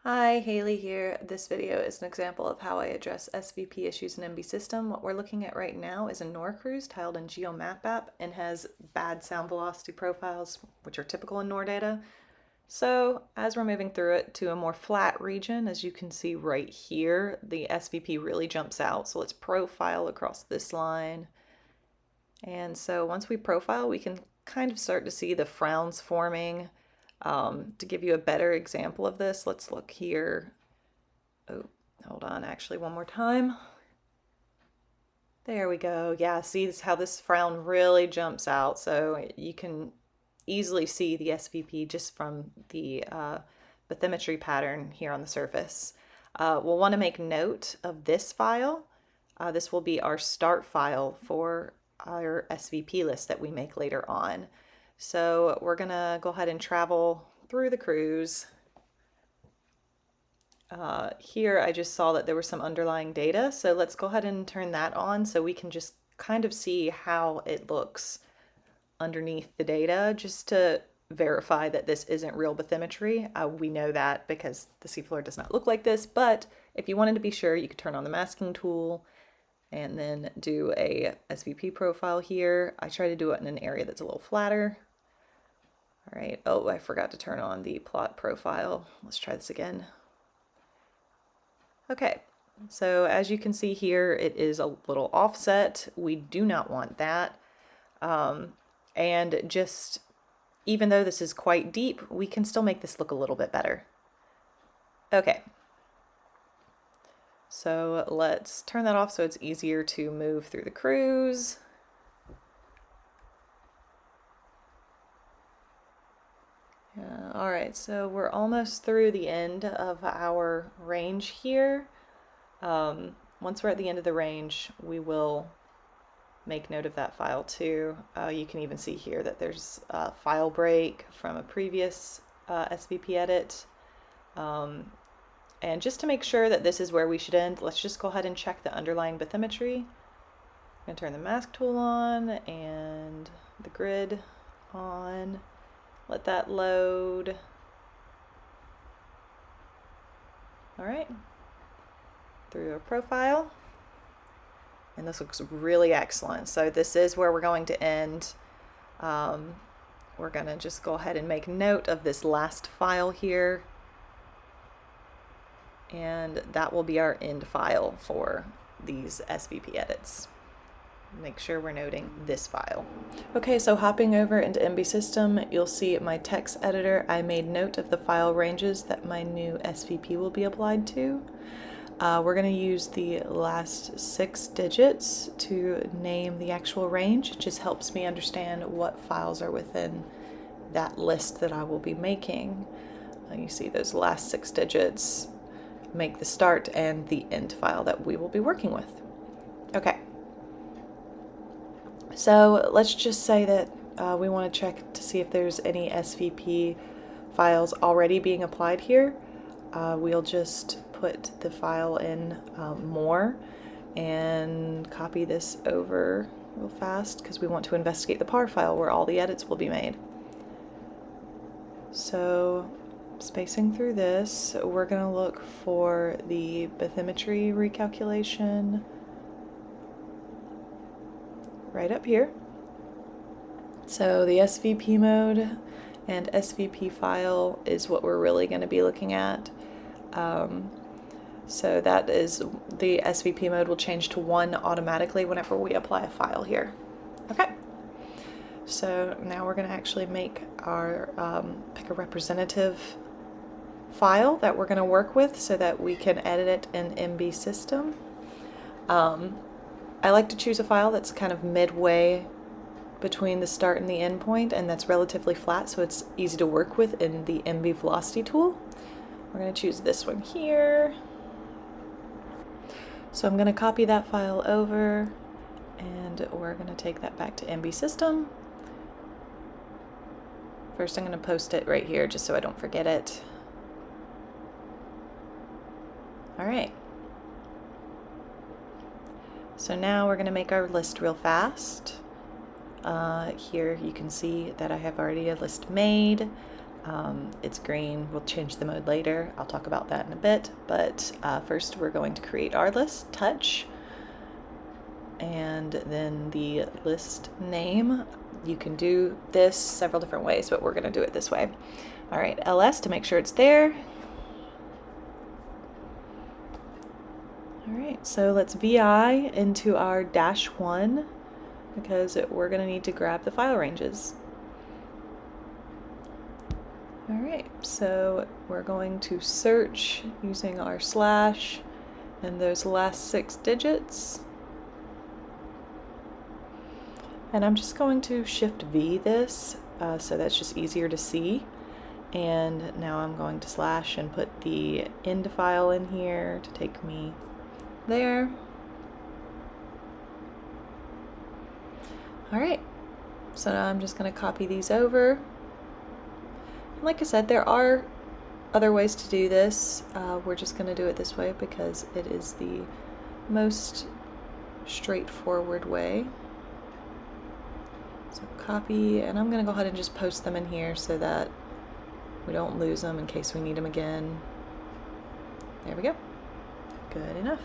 Hi, Haley here. This video is an example of how I address SVP issues in MBSystem. What we're looking at right now is a NOR cruise tiled in GeoMap and has bad sound velocity profiles, which are typical in NOR data. So as we're moving through it to a more flat region, as you can see right here, the SVP really jumps out. So let's profile across this line. And so once we profile, we can kind of start to see the frowns forming. To give you a better example of this, let's look here. Oh, hold on, actually one more time. There we go. Yeah, see how this frown really jumps out. So you can easily see the SVP just from the bathymetry pattern here on the surface. We'll want to make note of this file. This will be our start file for our SVP list that we make later on. So we're gonna go ahead and travel through the cruise. Here I just saw that there was some underlying data, so let's go ahead and turn that on so we can just kind of see how it looks underneath the data, just to verify that this isn't real bathymetry. We know that because the seafloor does not look like this, but if you wanted to be sure, you could turn on the masking tool and then do a SVP profile here. I try to do it in an area that's a little flatter. All right, oh, I forgot to turn on the plot profile. Let's try this again. Okay, so as you can see here, it is a little offset. We do not want that. And just, even though this is quite deep, we can still make this look a little bit better. Okay. So let's turn that off so it's easier to move through the cruise. All right, so we're almost through the end of our range here. Once we're at the end of the range, we will make note of that file too. You can even see here that there's a file break from a previous SVP edit. And just to make sure that this is where we should end, let's just go ahead and check the underlying bathymetry. I'm going to turn the mask tool on and the grid on. Let that load. All right, through our profile. And this looks really excellent. So this is where we're going to end. We're gonna just go ahead and make note of this last file here. And that will be our end file for these SVP edits. Make sure we're noting this file. Okay, so hopping over into MBSystem, you'll see my text editor. I made note of the file ranges that my new SVP will be applied to. We're going to use the last 6 digits to name the actual range. It just helps me understand what files are within that list that I will be making. You see those last 6 digits make the start and the end file that we will be working with. Okay. So let's just say that we want to check to see if there's any SVP files already being applied here. We'll just put the file in more and copy this over real fast because we want to investigate the PAR file where all the edits will be made. So spacing through this, we're going to look for the bathymetry recalculation right up here. So the SVP mode and SVP file is what we're really going to be looking at. So that is, the SVP mode will change to 1 automatically whenever we apply a file here. Okay, so now we're going to actually make our pick a representative file that we're going to work with so that we can edit it in MBSystem. I like to choose a file that's kind of midway between the start and the end point, and that's relatively flat so it's easy to work with in the mbvelocitytool. We're going to choose this one here. So I'm going to copy that file over and we're going to take that back to MBSystem. First I'm going to post it right here just so I don't forget it. All right. So now we're going to make our list real fast. Here you can see that I have already a list made. It's green. We'll change the mode later. I'll talk about that in a bit, but first we're going to create our list, touch, and then the list name. You can do this several different ways, but we're going to do it this way. All right, LS to make sure it's there. All right, so let's VI into our -1 because we're going to need to grab the file ranges. All right, so we're going to search using our slash and those last 6 digits. And I'm just going to Shift V this, so that's just easier to see. And now I'm going to slash and put the end file in here to take me there. All right, so now I'm just going to copy these over. And like I said, there are other ways to do this. We're just going to do it this way because it is the most straightforward way. So copy, and I'm going to go ahead and just post them in here so that we don't lose them in case we need them again. There we go. Good enough.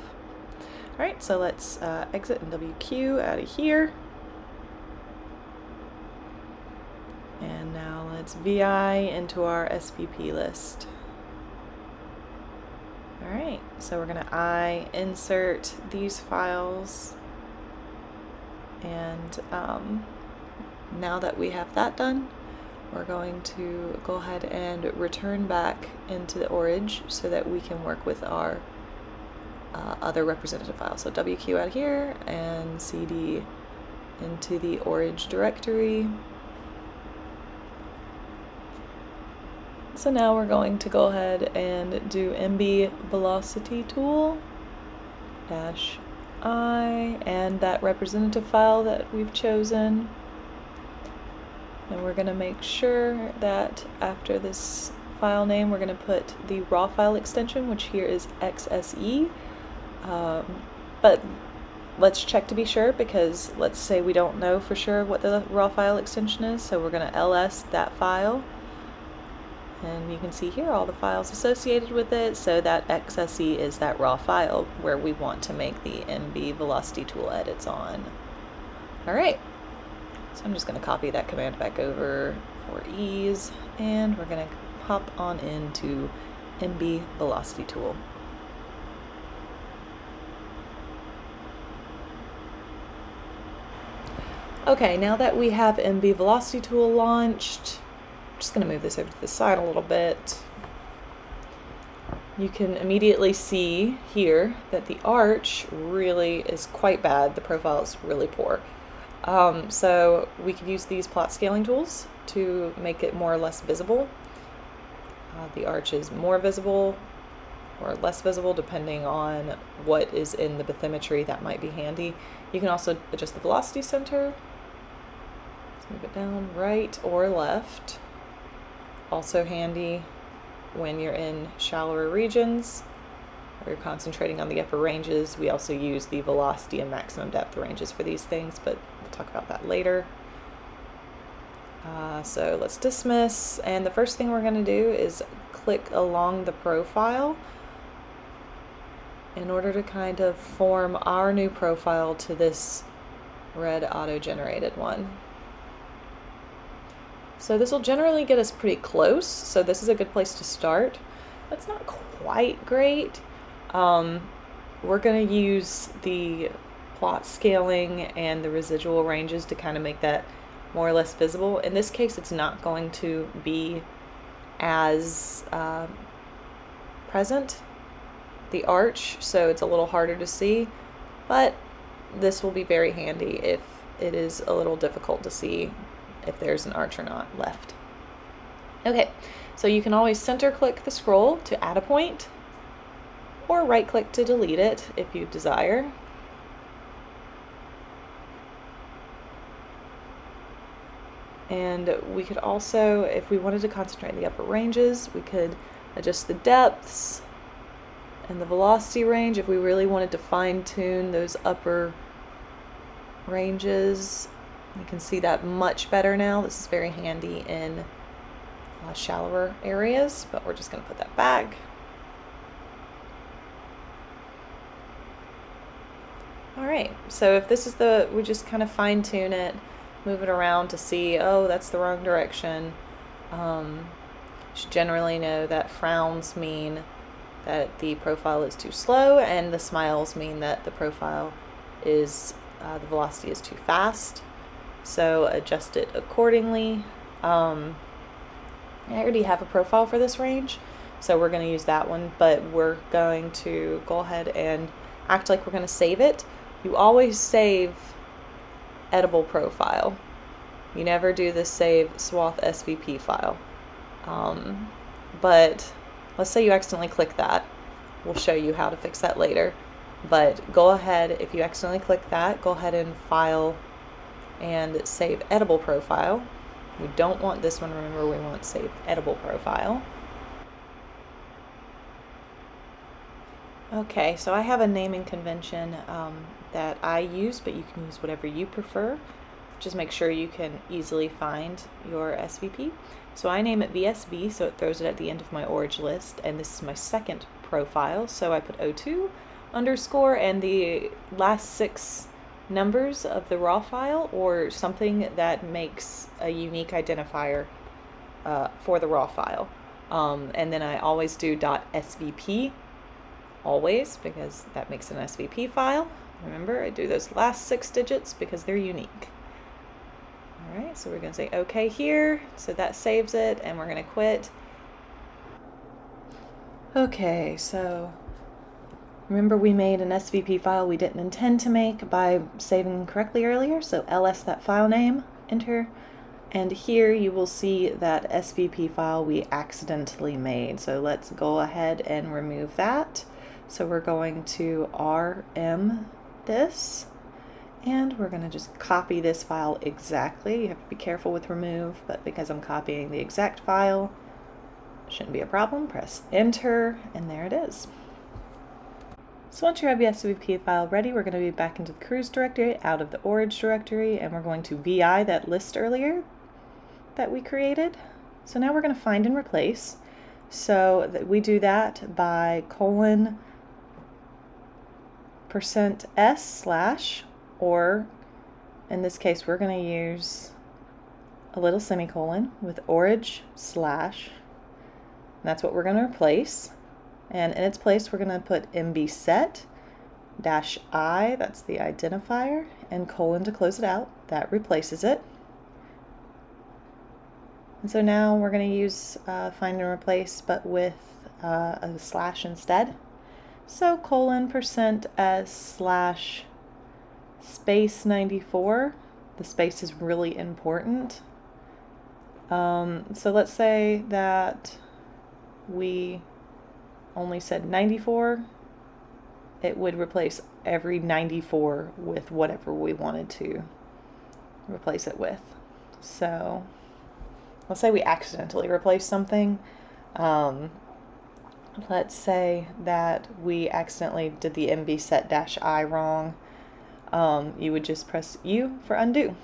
All right, so let's exit and WQ out of here. And now let's VI into our SVP list. All right, so we're going to insert these files, and now that we have that done, we're going to go ahead and return back into the org so that we can work with our other representative files. So WQ out here and CD into the org directory. So now we're going to go ahead and do mbvelocitytool -I and that representative file that we've chosen. And we're going to make sure that after this file name, we're going to put the raw file extension, which here is XSE. But let's check to be sure, because let's say we don't know for sure what the raw file extension is. So we're going to LS that file. And you can see here all the files associated with it. So that XSE is that raw file where we want to make the mbvelocitytool edits on. All right. So I'm just going to copy that command back over for ease, and we're going to hop on into mbvelocitytool. Okay, now that we have mbvelocitytool launched, I'm just going to move this over to the side a little bit. You can immediately see here that the arch really is quite bad. The profile is really poor. So we could use these plot scaling tools to make it more or less visible. The arch is more visible or less visible depending on what is in the bathymetry. That might be handy. You can also adjust the velocity center. Let's move it down right or left. Also handy when you're in shallower regions or you're concentrating on the upper ranges. We also use the velocity and maximum depth ranges for these things, but we'll talk about that later. So let's dismiss, and the first thing we're going to do is click along the profile in order to kind of form our new profile to this red auto-generated one. So this will generally get us pretty close, so this is a good place to start. That's not quite great. We're going to use the plot scaling and the residual ranges to kind of make that more or less visible. In this case, it's not going to be as present, the arch, so it's a little harder to see, but this will be very handy if it is a little difficult to see if there's an arch or not left. Okay, so you can always center click the scroll to add a point, or right click to delete it if you desire. And we could also, if we wanted to concentrate on the upper ranges, we could adjust the depths and the velocity range if we really wanted to fine tune those upper ranges. You can see that much better now. This is very handy in shallower areas, but we're just going to put that back. All right, so if this is we just kind of fine tune it, move it around to see, oh, that's the wrong direction. You should generally know that frowns mean that the profile is too slow, and the smiles mean that the profile is, the velocity is too fast. So adjust it accordingly. I already have a profile for this range, so we're going to use that one, but we're going to go ahead and act like we're going to save it. You always save editable profile. You never do the save swath SVP file. But let's say you accidentally click that. We'll show you how to fix that later. But go ahead, if you accidentally click that, go ahead and file and save editable profile. We don't want this one, remember we want save editable profile. Okay, so I have a naming convention that I use, but you can use whatever you prefer. Just make sure you can easily find your SVP. So I name it VSV, so it throws it at the end of my origin list, and this is my second profile, so I put 02 underscore and the last 6 numbers of the raw file, or something that makes a unique identifier for the raw file. And then I always do .svp, always, because that makes an SVP file. Remember, I do those last 6 digits because they're unique. All right, so we're going to say OK here, so that saves it, and we're going to quit. Okay, so remember we made an SVP file we didn't intend to make by saving correctly earlier, so ls that file name, enter, and here you will see that SVP file we accidentally made. So let's go ahead and remove that. So we're going to rm this, and we're going to just copy this file exactly. You have to be careful with remove, but because I'm copying the exact file, shouldn't be a problem. Press enter, and there it is. So once you have your SVP file ready, we're going to be back into the cruise directory, out of the org directory, and we're going to VI that list earlier that we created. So now we're going to find and replace. So that we do that by %s/ or in this case we're going to use a little semicolon with org/. That's what we're going to replace. And in its place, we're going to put mbset-i, that's the identifier, and colon to close it out. That replaces it. And so now we're going to use find and replace, but with a slash instead. So %s/ space 94. The space is really important. So let's say that we only said 94, it would replace every 94 with whatever we wanted to replace it with. So let's say we accidentally replace something. Let's say that we accidentally did the mbset-i wrong. You would just press U for undo.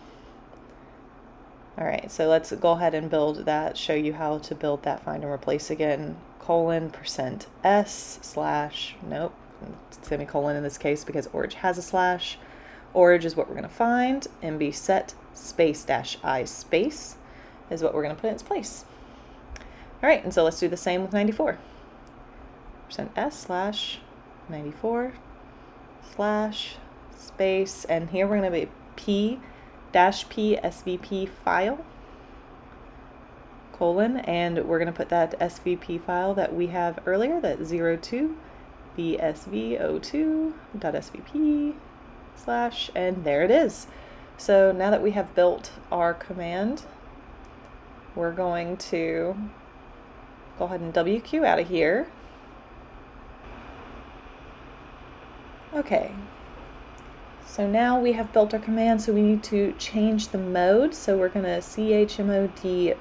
All right, so let's go ahead and build that, show you how to build that find and replace again. %s/ nope, semicolon in this case because org has a slash. Org is what we're going to find. mbset space-i space is what we're going to put in its place. All right, and so let's do the same with 94. %s/ 94 / space, and here we're going to be p SVP file, colon, and we're going to put that SVP file that we have earlier, that 02 bsv02.svp / and there it is. So now that we have built our command, we're going to go ahead and WQ out of here. Okay. So now we have built our command, so we need to change the mode. So we're going to chmod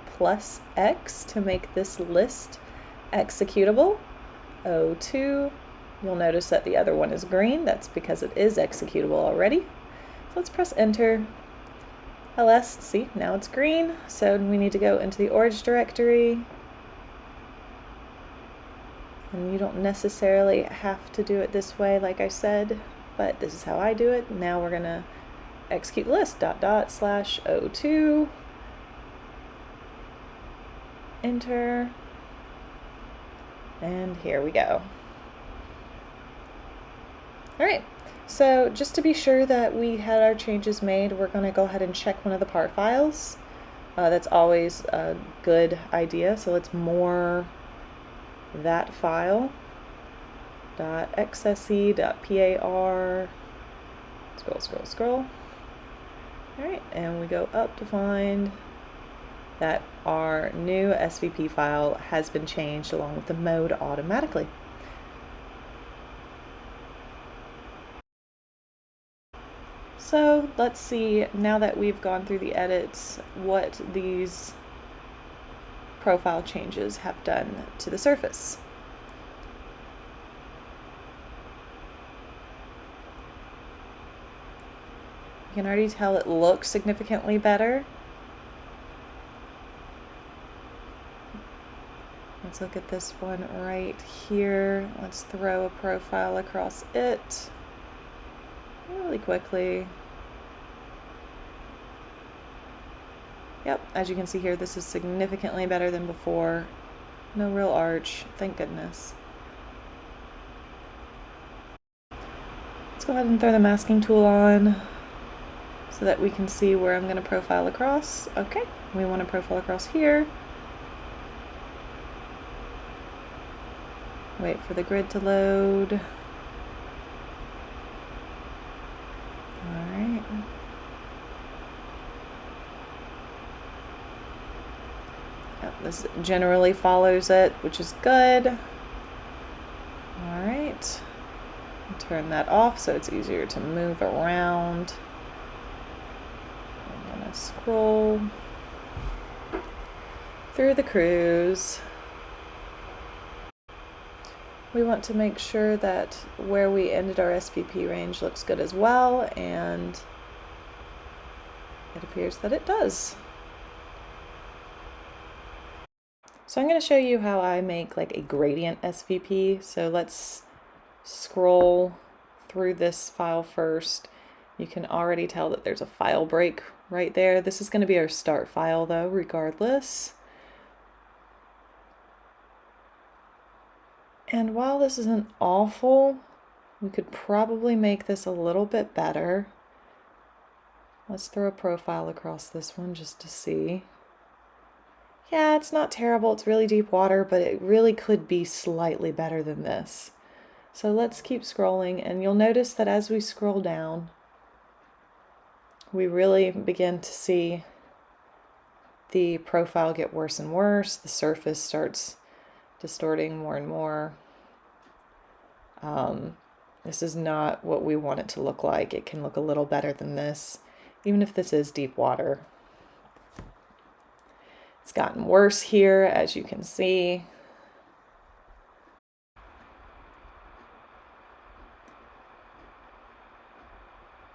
+x to make this list executable. 02, you'll notice that the other one is green. That's because it is executable already. So let's press enter. ls, see, now it's green, so we need to go into the orange directory. And you don't necessarily have to do it this way, like I said, but this is how I do it. Now we're gonna execute list /o2, enter, and here we go. All right, so just to be sure that we had our changes made, we're gonna go ahead and check one of the part files. That's always a good idea, so let's more that file, .xse.par, scroll. All right, and we go up to find that our new SVP file has been changed along with the mode automatically. So let's see, now that we've gone through the edits, what these profile changes have done to the surface. You can already tell it looks significantly better. Let's look at this one right here. Let's throw a profile across it really quickly. Yep, as you can see here, this is significantly better than before. No real arch, thank goodness. Let's go ahead and throw the masking tool on so that we can see where I'm going to profile across. Okay, we want to profile across here. Wait for the grid to load. All right. Yep, this generally follows it, which is good. All right. Turn that off so it's easier to move around. I'm gonna scroll through the crews. We want to make sure that where we ended our SVP range looks good as well, and it appears that it does. So I'm going to show you how I make like a gradient SVP. So let's scroll through this file first. You can already tell that there's a file break right there. This is going to be our start file though, regardless. And while this isn't awful, we could probably make this a little bit better. Let's throw a profile across this one just to see. Yeah, it's not terrible. It's really deep water, but it really could be slightly better than this. So let's keep scrolling, and you'll notice that as we scroll down, we really begin to see the profile get worse and worse. The surface starts distorting more and more. This is not what we want it to look like. It can look a little better than this, even if this is deep water. It's gotten worse here, as you can see.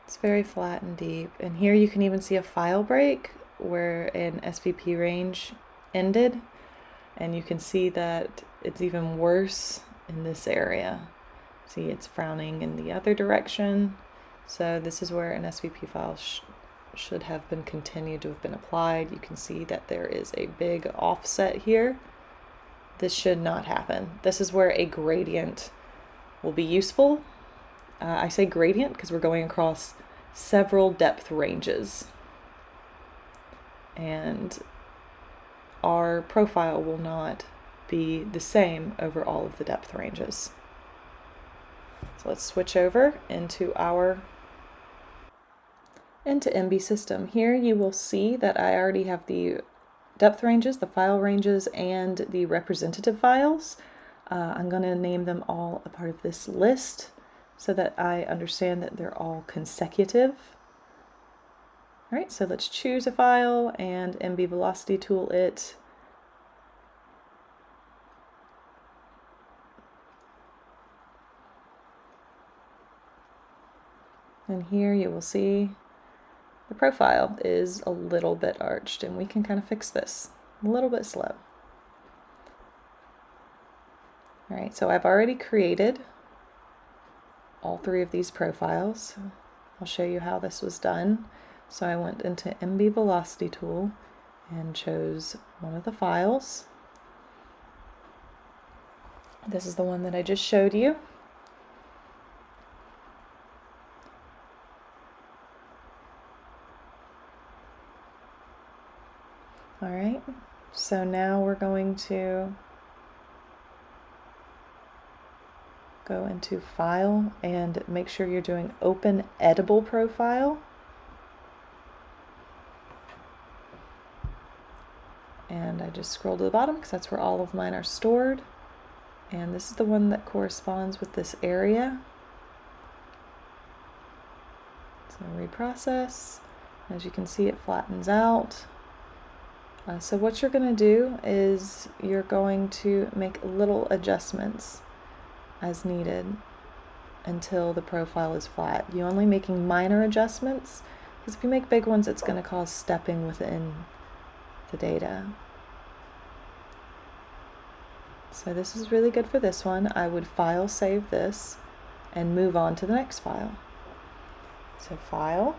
It's very flat and deep. And here you can even see a file break where an SVP range ended. And you can see that it's even worse in this area. See, it's frowning in the other direction. So this is where an SVP file should have been continued to have been applied. You can see that there is a big offset here. This should not happen. This is where a gradient will be useful. I say gradient because we're going across several depth ranges. And our profile will not be the same over all of the depth ranges. So let's switch over into MBSystem. Here you will see that I already have the depth ranges, the file ranges, and the representative files. I'm going to name them all a part of this list so that I understand that they're all consecutive. All right, so let's choose a file and mbvelocitytool it. And here you will see the profile is a little bit arched, and we can kind of fix this. A little bit slow. All right, so I've already created all 3 of these profiles. I'll show you how this was done. So I went into MBVelocityTool and chose one of the files. This is the one that I just showed you. All right, so now we're going to go into File and make sure you're doing Open Editable Profile. And I just scroll to the bottom because that's where all of mine are stored. And this is the one that corresponds with this area. So reprocess. As you can see, it flattens out. So what you're going to do is you're going to make little adjustments as needed until the profile is flat. You're only making minor adjustments, because if you make big ones, it's going to cause stepping within the data. So this is really good for this one. I would file save this and move on to the next file. So File.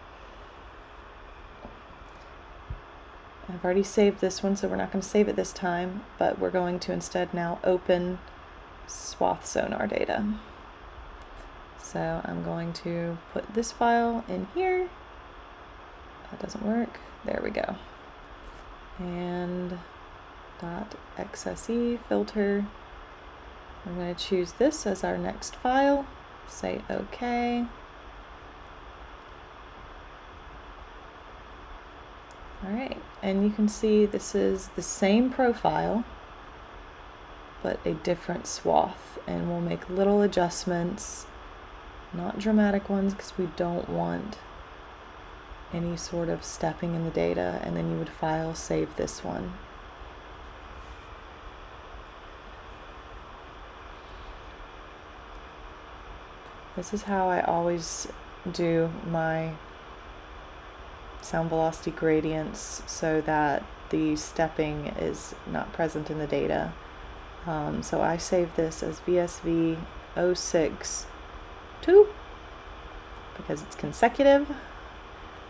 I've already saved this one, so we're not going to save it this time, but we're going to instead now open swath sonar data. So I'm going to put this file in here. That doesn't work. There we go. And .xse filter. I'm going to choose this as our next file. Say OK. Alright, and you can see this is the same profile, but a different swath, and we'll make little adjustments, not dramatic ones, because we don't want any sort of stepping in the data, and then you would file save this one. This is how I always do my sound velocity gradients, so that the stepping is not present in the data. So I save this as VSV 062 because it's consecutive,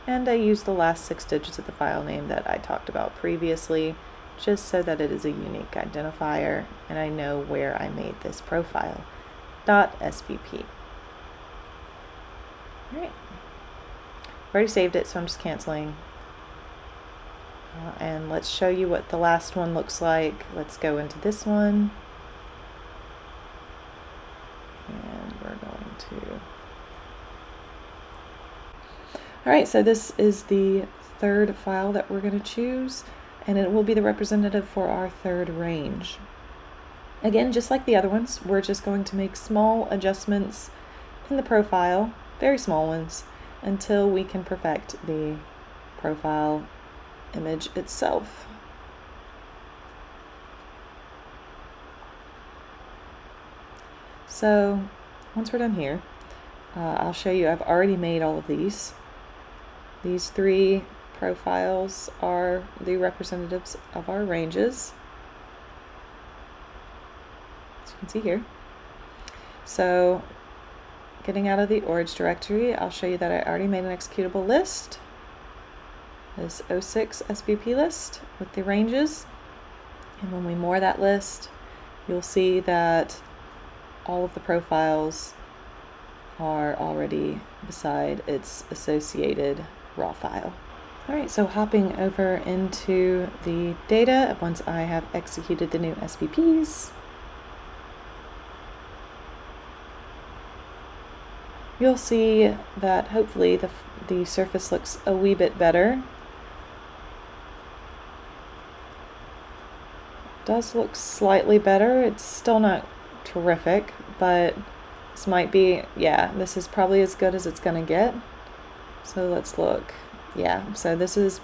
and I use the last 6 digits of the file name that I talked about previously, just so that it is a unique identifier and I know where I made this profile. .svp. Alright. I've already saved it, so I'm just canceling. And let's show you what the last one looks like. Let's go into this one. And we're going to... Alright, so this is the 3rd file that we're going to choose, and it will be the representative for our 3rd range. Again, just like the other ones, we're just going to make small adjustments in the profile, very small ones, until we can perfect the profile image itself. So once we're done here, I'll show you, I've already made all of these. These 3 profiles are the representatives of our ranges, as you can see here. So getting out of the org directory, I'll show you that I already made an executable list, this 06 SVP list with the ranges. And when we more that list, you'll see that all of the profiles are already beside its associated raw file. Alright, so hopping over into the data, once I have executed the new SVPs, you'll see that hopefully the surface looks a wee bit better. It does look slightly better. It's still not terrific, but this might be, yeah, this is probably as good as it's going to get. So let's look. Yeah, so this is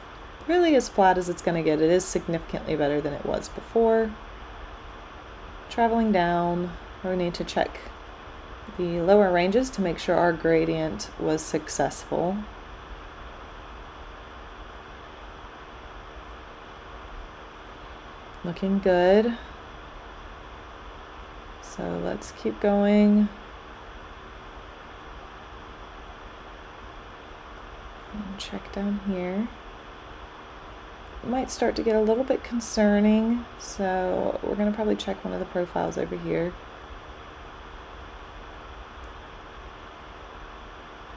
really as flat as it's going to get. It is significantly better than it was before. Traveling down, we need to check the lower ranges to make sure our gradient was successful. Looking good. So let's keep going. And check down here. It might start to get a little bit concerning, so we're going to probably check one of the profiles over here.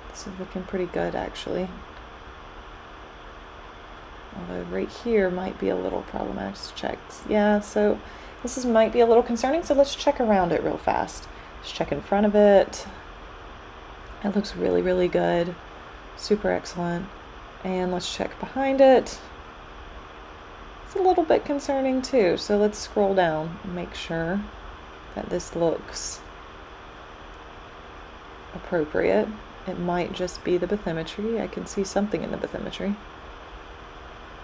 This is looking pretty good, actually. Although right here might be a little problematic to check. Yeah, so this might be a little concerning, so let's check around it real fast. Just check in front of it. It looks really, really good. Super excellent. And let's check behind it. It's a little bit concerning too, so let's scroll down and make sure that this looks appropriate. It might just be the bathymetry. I can see something in the bathymetry.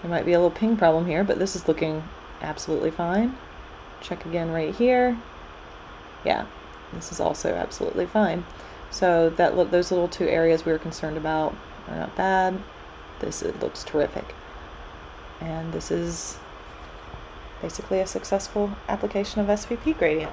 There might be a little ping problem here, but this is looking absolutely fine. Check again right here. Yeah, this is also absolutely fine. So those little two areas we were concerned about are not bad. It looks terrific. And this is basically a successful application of SVP gradient.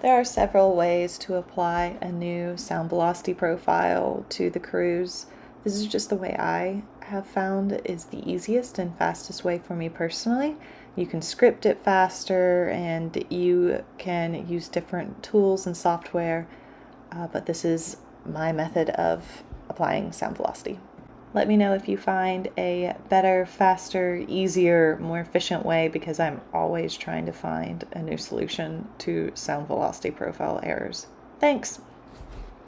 There are several ways to apply a new sound velocity profile to the cruise. This is just the way I have found is the easiest and fastest way for me personally. You can script it faster and you can use different tools and software, but this is my method of applying sound velocity. Let me know if you find a better, faster, easier, more efficient way, because I'm always trying to find a new solution to sound velocity profile errors. Thanks!